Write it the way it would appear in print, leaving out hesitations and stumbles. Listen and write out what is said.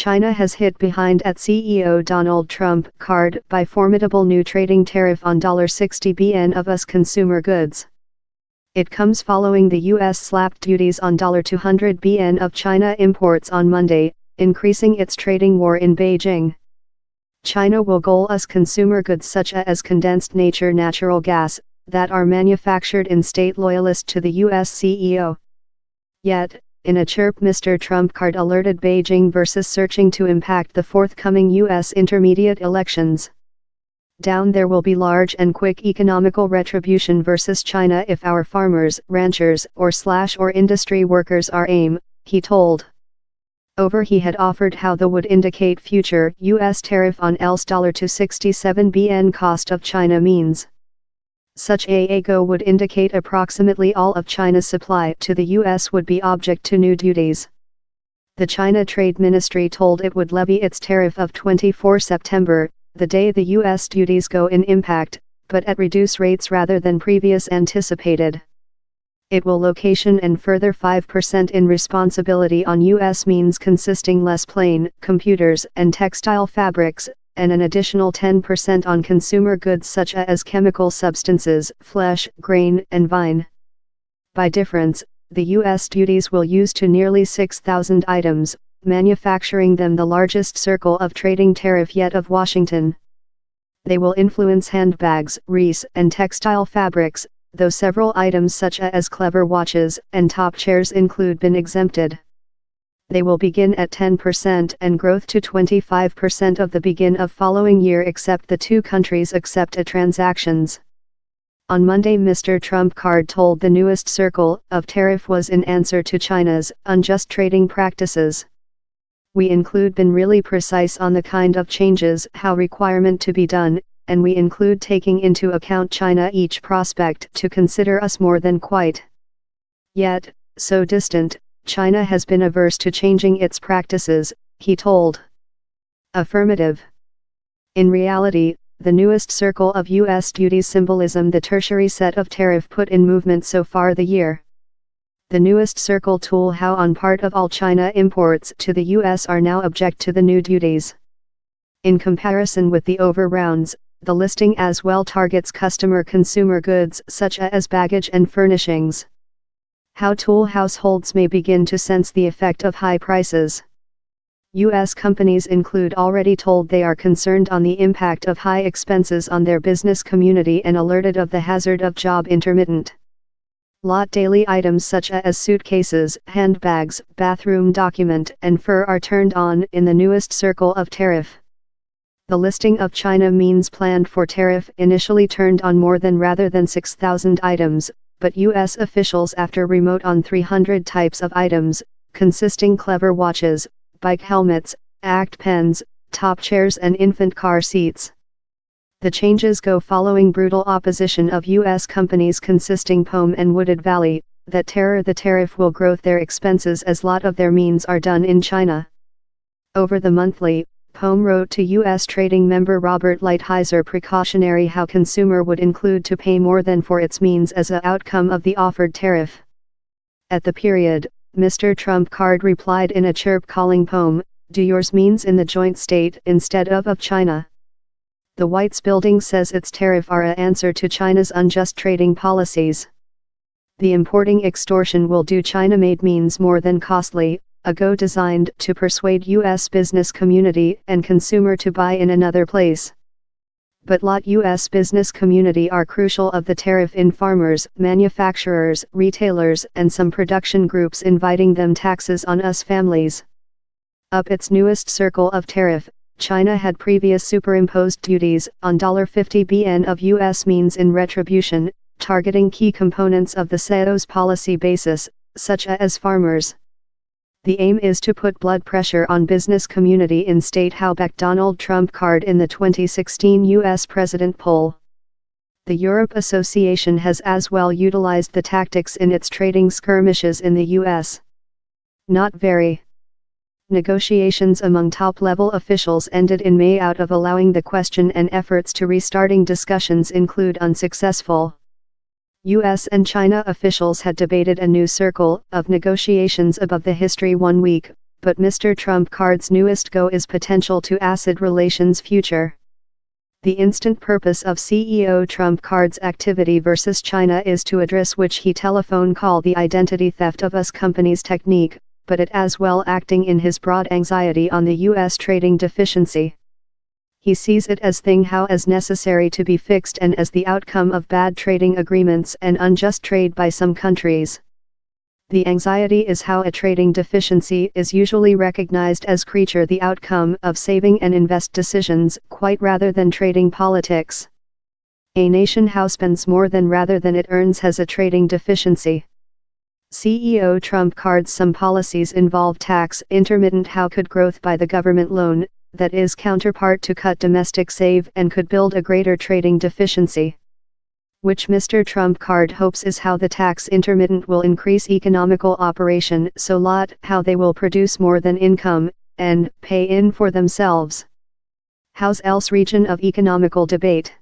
China has hit behind at CEO Donald Trump card by formidable new trading tariff on $60 billion of US consumer goods. It comes following the U.S. slapped duties on $200 billion of China imports on Monday, increasing its trading war in Beijing. China will goal US consumer goods such as condensed natural gas, that are manufactured in state loyalist to the U.S. CEO. Yet, in a chirp Mr. Trump card alerted Beijing versus searching to impact the forthcoming U.S. intermediate elections. Down there will be large and quick economical retribution versus China if our farmers, ranchers, or industry workers are aim, he told. Over he had offered how the would indicate future U.S. tariff on else $267 billion cost of China means. Such a go would indicate approximately all of China's supply to the U.S. would be object to new duties. The China Trade Ministry told it would levy its tariff of 24 September, the day the U.S. duties go in impact, but at reduced rates rather than previous anticipated. It will location and further 5% in responsibility on U.S. means consisting less plain, computers and textile fabrics, and an additional 10% on consumer goods such as chemical substances, flesh, grain, and vine. By difference, the U.S. duties will use to nearly 6,000 items, manufacturing them the largest circle of trading tariff yet of Washington. They will influence handbags, wreaths, and textile fabrics, though several items such as clever watches and top chairs include been exempted. They will begin at 10% and growth to 25% of the begin of following year except the two countries accept a transactions. On Monday Mr. Trump card told the newest circle of tariff was in answer to China's unjust trading practices. We include been really precise on the kind of changes how requirement to be done, and we include taking into account China each prospect to consider us more than quite. Yet, so distant, China has been averse to changing its practices, he told. Affirmative. In reality, the newest circle of U.S. duties symbolism the tertiary set of tariff put in movement so far the year. The newest circle tool how on part of all China imports to the U.S. are now object to the new duties. In comparison with the over rounds, the listing as well targets customer consumer goods such as baggage and furnishings. How tool households may begin to sense the effect of high prices. U.S. companies include already told they are concerned on the impact of high expenses on their business community and alerted of the hazard of job intermittent. Lot daily items such as suitcases, handbags, bathroom document, and fur are turned on in the newest circle of tariff. The listing of China means planned for tariff initially turned on more than rather than 6,000 items, but U.S. officials after remote on 300 types of items, consisting clever watches, bike helmets, act pens, top chairs and infant car seats. The changes go following brutal opposition of U.S. companies consisting Pome and Wooded Valley, that the tariff will growth their expenses as lot of their means are done in China. Over the monthly, Pome wrote to U.S. trading member Robert Lighthizer precautionary how consumer would include to pay more than for its means as a outcome of the offered tariff. At the period, Mr. Trump card replied in a chirp calling Pome, do yours means in the joint state instead of China. The White's building says its tariff are a answer to China's unjust trading policies. The importing extortion will do China-made means more than costly, a go designed to persuade U.S. business community and consumer to buy in another place. But lot U.S. business community are crucial of the tariff in farmers, manufacturers, retailers and some production groups inviting them taxes on us families. Up its newest circle of tariff, China had previous superimposed duties on $50 billion of U.S. means in retribution, targeting key components of the CEO's policy basis, such as farmers. The aim is to put blood pressure on business community in state how back Donald Trump card in the 2016 U.S. President poll. The Europe Association has as well utilized the tactics in its trading skirmishes in the U.S. Not very. Negotiations among top-level officials ended in May out of allowing the question and efforts to restarting discussions include unsuccessful. U.S. and China officials had debated a new circle of negotiations above the history 1 week, but Mr. Trump card's newest go is potential to acid relations future. The instant purpose of CEO Trump card's activity versus China is to address which he telephone call the identity theft of us companies technique, but it as well acting in his broad anxiety on the U.S. trading deficiency. He sees it as thing how as necessary to be fixed and as the outcome of bad trading agreements and unjust trade by some countries. The anxiety is how a trading deficiency is usually recognized as creature the outcome of saving and invest decisions quite rather than trading politics. A nation how spends more than rather than it earns has a trading deficiency. CEO Trump cards some policies involve tax intermittent how could growth by the government loan, that is counterpart to cut domestic save and could build a greater trading deficiency. Which Mr. Trump card hopes is how the tax intermittent will increase economical operation so lot how they will produce more than income, and pay in for themselves. How's else region of economical debate.